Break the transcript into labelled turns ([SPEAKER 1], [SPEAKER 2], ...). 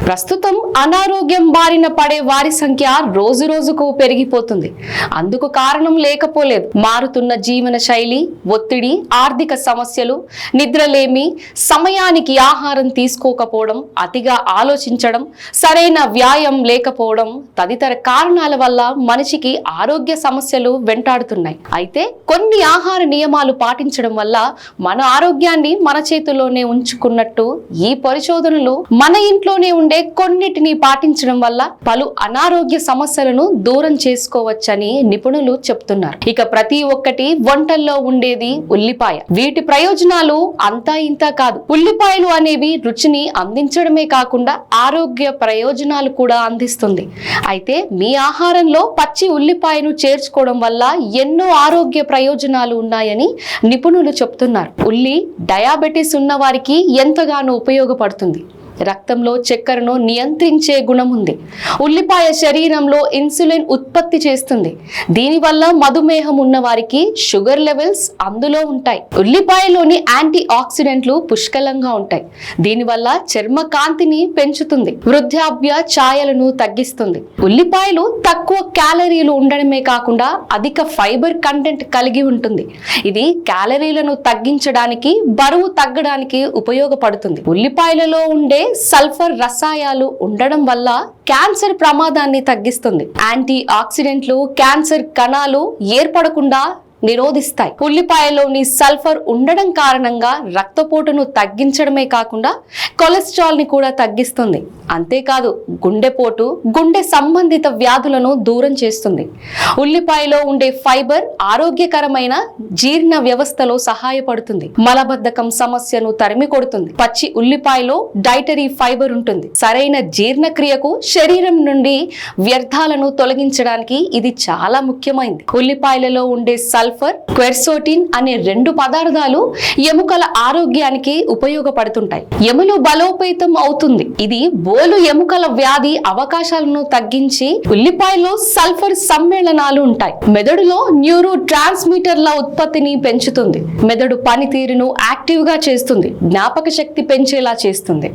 [SPEAKER 1] ప్రస్తుతం అనారోగ్యం బారిన పడే వారి సంఖ్య రోజు రోజుకు పెరిగిపోతుంది. అందుకు కారణం లేకపోలేదు. మారుతున్న జీవన శైలి, ఒత్తిడి, ఆర్థిక సమస్యలు, నిద్రలేమి, సమయానికి ఆహారం తీసుకోకపోవడం, అతిగా ఆలోచించడం, సరైన వ్యాయామం లేకపోవడం తదితర కారణాల వల్ల మనిషికి ఆరోగ్య సమస్యలు వెంటాడుతున్నాయి. అయితే కొన్ని ఆహార నియమాలు పాటించడం వల్ల మన ఆరోగ్యాన్ని మన చేతుల్లోనే ఉంచుకున్నట్టు ఈ పరిశోధనలు మన ఇంట్లోనే ఉండే కొన్నిటిని పాటించడం వల్ల పలు అనారోగ్య సమస్యలను దూరం చేసుకోవచ్చని నిపుణులు చెప్తున్నారు. ఇక ప్రతి ఒక్కటి వంటల్లో ఉండేది ఉల్లిపాయ. వీటి ప్రయోజనాలు అంతా ఇంతా కాదు. ఉల్లిపాయలు అనేవి రుచిని అందించడమే కాకుండా ఆరోగ్య ప్రయోజనాలు కూడా అందిస్తుంది. అయితే మీ ఆహారంలో పచ్చి ఉల్లిపాయను చేర్చుకోవడం వల్ల ఎన్నో ఆరోగ్య ప్రయోజనాలు ఉన్నాయని నిపుణులు చెప్తున్నారు. ఉల్లి డయాబెటిస్ ఉన్న వారికి ఎంతగానో ఉపయోగపడుతుంది. రక్తంలో చక్కెరను నియంత్రించే గుణం ఉంది. ఉల్లిపాయ శరీరంలో ఇన్సులిన్ ఉత్పత్తి చేస్తుంది. దీనివల్ల మధుమేహం ఉన్న వారికి షుగర్ లెవెల్స్ అందులో ఉంటాయి. ఉల్లిపాయలోని యాంటీ ఆక్సిడెంట్లు పుష్కలంగా ఉంటాయి. దీనివల్ల చర్మ కాంతిని పెంచుతుంది. వృద్ధాప్య ఛాయలను తగ్గిస్తుంది. ఉల్లిపాయలు తక్కువ క్యాలరీలు ఉండడమే కాకుండా అధిక ఫైబర్ కంటెంట్ కలిగి ఉంటుంది. ఇది క్యాలరీలను తగ్గించడానికి, బరువు తగ్గడానికి ఉపయోగపడుతుంది. ఉల్లిపాయలలో ఉండే సల్ఫర్ రసాయనాలు ఉండడం వల్ల క్యాన్సర్ ప్రమాదాన్ని తగ్గిస్తుంది. యాంటీ ఆక్సిడెంట్లు క్యాన్సర్ కణాలు ఏర్పడకుండా నిరోధిస్తాయి. ఉల్లిపాయలోని సల్ఫర్ ఉండడం కారణంగా రక్తపోటును తగ్గించడమే కాకుండా కొలెస్ట్రాల్ ని కూడా తగ్గిస్తుంది. అంతేకాదు గుండెపోటు, గుండె సంబంధిత వ్యాధులను దూరం చేస్తుంది. ఉల్లిపాయలో ఉండే ఫైబర్ ఆరోగ్యకరమైన జీర్ణ వ్యవస్థలో సహాయపడుతుంది. మలబద్ధకం సమస్యను తరిమి కొడుతుంది. పచ్చి ఉల్లిపాయలో డైటరీ ఫైబర్ ఉంటుంది. సరైన జీర్ణక్రియకు, శరీరం నుండి వ్యర్థాలను తొలగించడానికి ఇది చాలా ముఖ్యమైనది. ఉల్లిపాయలలో ఉండే సల్ఫర్, క్వెర్సోటిన్ అనే రెండు పదార్థాలు ఎముకల ఆరోగ్యానికి ఉపయోగపడుతుంటాయి. ఎములు బలోపేతం అవుతుంది. ఇది బోలు ఎముకల వ్యాధి అవకాశాలను తగ్గించి, ఉల్లిపాయలో సల్ఫర్ సమ్మేళనాలు ఉంటాయి. మెదడులో న్యూరో ట్రాన్స్మిటర్ల ఉత్పత్తిని పెంచుతుంది. మెదడు పనితీరును యాక్టివ్ గా చేస్తుంది. జ్ఞాపక శక్తి పెంచేలా చేస్తుంది.